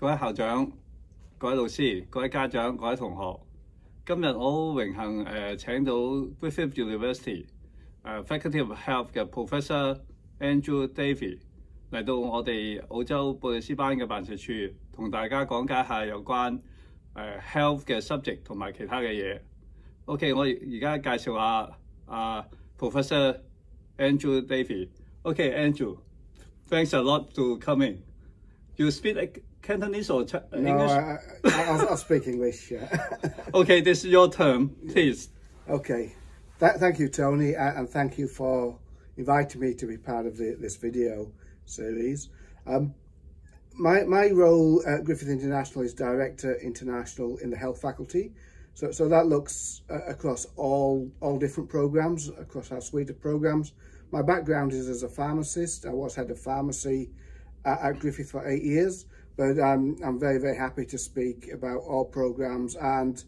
各位校長、各位老師、各位家長、各位同學，今日我好榮幸請到 Griffith University Faculty of Health 嘅 Professor Andrew Davey 嚟到我哋澳洲布里斯班嘅辦事處，同大家講解下有關health 嘅 subject 同埋其他嘅嘢。OK， 我而家介紹下Professor Andrew Davey。OK, Andrew, thanks a lot to coming. You speak Cantonese or English? No, I'll speak English. Okay, this is your turn, please. Okay, thank you, Tony, and thank you for inviting me to be part of this video series. My role at Griffith International is Director International in the Health Faculty. So that looks across all different programs, across our suite of programs. My background is as a pharmacist. I was head of pharmacy at Griffith for 8 years, but I'm very, very happy to speak about all programs. And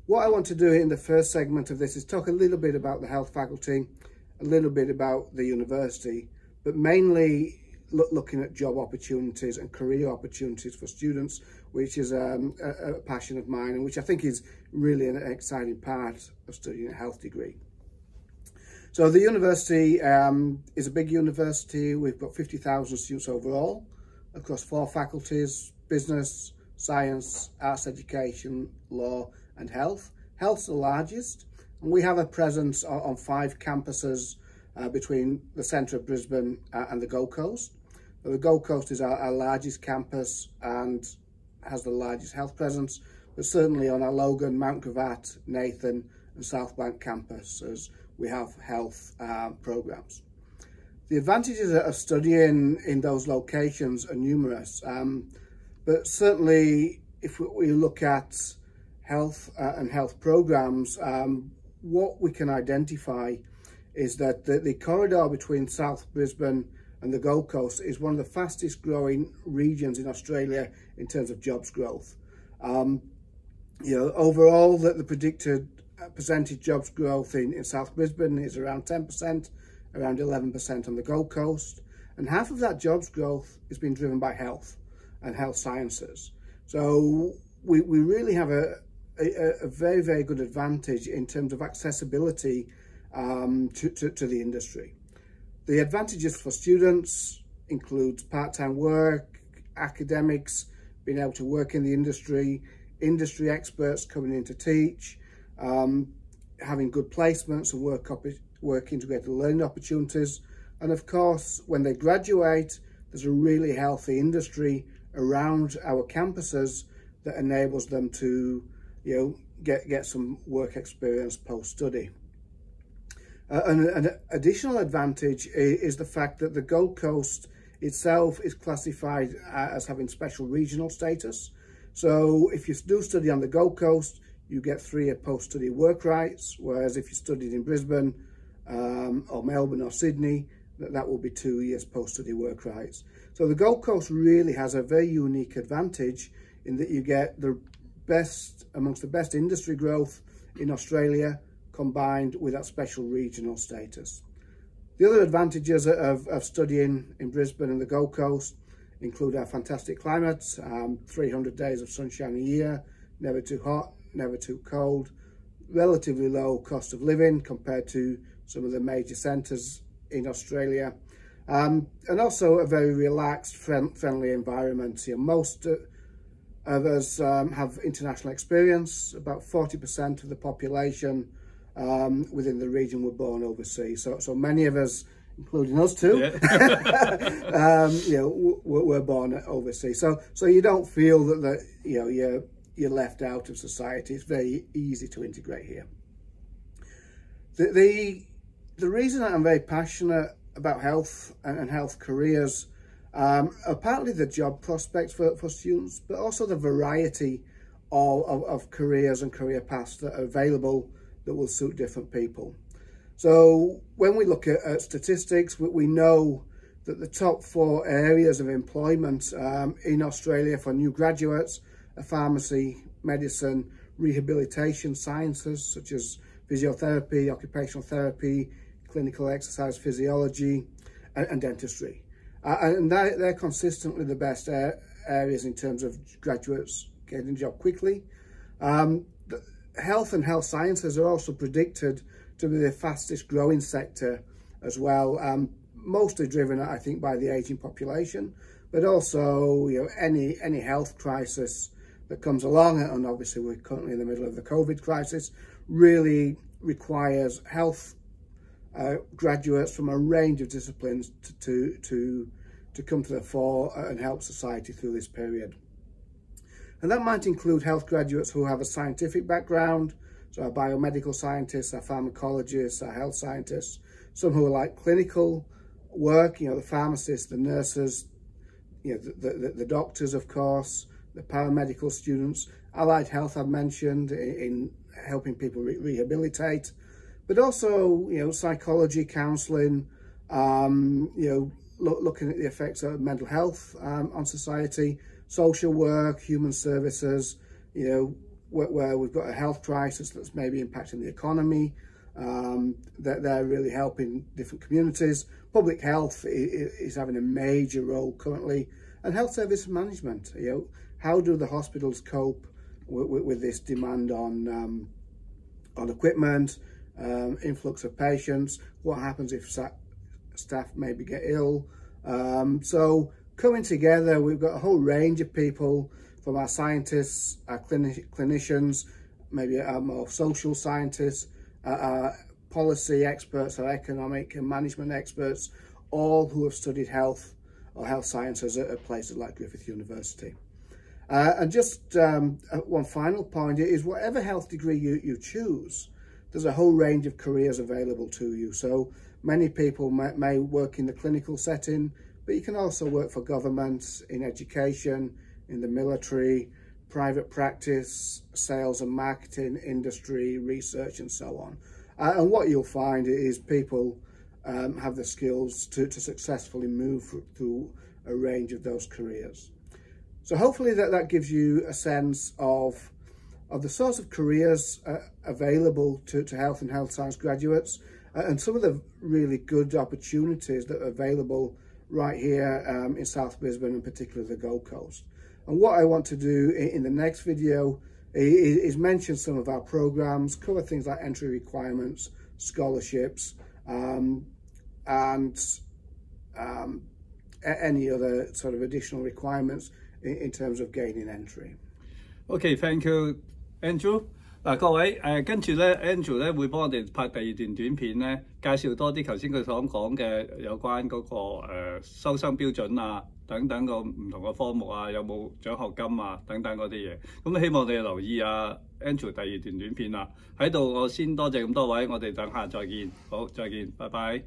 what I want to do in the first segment of this is talk a little bit about the health faculty, a little bit about the university, but mainly looking at job opportunities and career opportunities for students, which is a passion of mine and which I think is really an exciting part of studying a health degree. So the university is a big university. We've got 50,000 students overall across 4 faculties: business, science, arts education, law and health. Health's the largest, and we have a presence on 5 campuses between the centre of Brisbane and the Gold Coast. So the Gold Coast is our largest campus and has the largest health presence, but certainly on our Logan, Mount Gravatt, Nathan and South Bank campuses we have health programs. The advantages of studying in those locations are numerous, but certainly if we look at health and health programs, what we can identify is that the corridor between South Brisbane and the Gold Coast is one of the fastest growing regions in Australia in terms of jobs growth. Overall, the predicted percentage jobs growth in South Brisbane is around 10%, around 11% on the Gold Coast, and half of that jobs growth is being driven by health and health sciences. So we really have a very, very good advantage in terms of accessibility to the industry. The advantages for students includes part-time work, academics, being able to work in the industry experts coming in to teach, having good placements and work integrated learning opportunities, and of course when they graduate there's a really healthy industry around our campuses that enables them to get some work experience post-study. An additional advantage is the fact that the Gold Coast itself is classified as having special regional status. So if you do study on the Gold Coast, you get 3-year post-study work rights, whereas if you studied in Brisbane or Melbourne or Sydney, that will be 2 years post-study work rights. So the Gold Coast really has a very unique advantage in that you get the best, amongst the best industry growth in Australia, combined with that special regional status. The other advantages of studying in Brisbane and the Gold Coast include our fantastic climate, 300 days of sunshine a year, never too hot, never too cold, relatively low cost of living compared to some of the major centres in Australia, and also a very relaxed, friendly environment. Most of us have international experience. About 40% of the population within the region were born overseas. So many of us, including us too, were born overseas. So you don't feel that you're left out of society. It's very easy to integrate here. The reason that I'm very passionate about health and health careers are partly the job prospects for students, but also the variety of careers and career paths that are available that will suit different people. So when we look at statistics, we know that the top 4 areas of employment in Australia for new graduates are pharmacy, medicine, rehabilitation sciences such as physiotherapy, occupational therapy, clinical exercise physiology and dentistry. And they're consistently the best areas in terms of graduates getting a job quickly. Health and health sciences are also predicted to be the fastest growing sector as well, mostly driven, I think, by the aging population, but also, you know, any health crisis that comes along, and obviously we're currently in the middle of the COVID crisis, really requires health graduates from a range of disciplines to come to the fore and help society through this period. And that might include health graduates who have a scientific background, so our biomedical scientists, our pharmacologists, our health scientists, some who are like clinical work, you know, the pharmacists, the nurses, you know, the doctors, of course, the paramedical students, allied health I've mentioned in helping people rehabilitate, but also, you know, psychology, counselling, you know, looking at the effects of mental health on society, social work, human services, you know, where we've got a health crisis that's maybe impacting the economy, that they're really helping different communities. Public health is having a major role currently, and health service management. You know, how do the hospitals cope with this demand on equipment, influx of patients? What happens if staff maybe get ill? So coming together, we've got a whole range of people, from our scientists, our clinicians, maybe our more social scientists, our policy experts, our economic and management experts, all who have studied health or health sciences at places like Griffith University. And just one final point is, whatever health degree you choose, there's a whole range of careers available to you. So many people may work in the clinical setting, but you can also work for government, in education, in the military, private practice, sales and marketing, industry, research, and so on. And what you'll find is people have the skills to successfully move through a range of those careers. So hopefully that gives you a sense of the sorts of careers available to health and health science graduates, and some of the really good opportunities that are available right here in South Brisbane, and particularly the Gold Coast. And what I want to do in the next video is mention some of our programs, cover things like entry requirements, scholarships, and any other sort of additional requirements in terms of gaining entry. Okay, thank you, Andrew. 嗱，各位跟住咧 ，Andrew 咧會幫我哋拍第二段短片咧，介紹多啲頭先佢所講嘅有關嗰個收生標準啊，等等個唔同嘅科目啊，有冇獎學金啊，等等嗰啲嘢。咁希望你留意啊 Andrew 第二段短片啦。喺度我先多謝咁多位，我哋等下再見。好，再見，拜拜。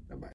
拜拜。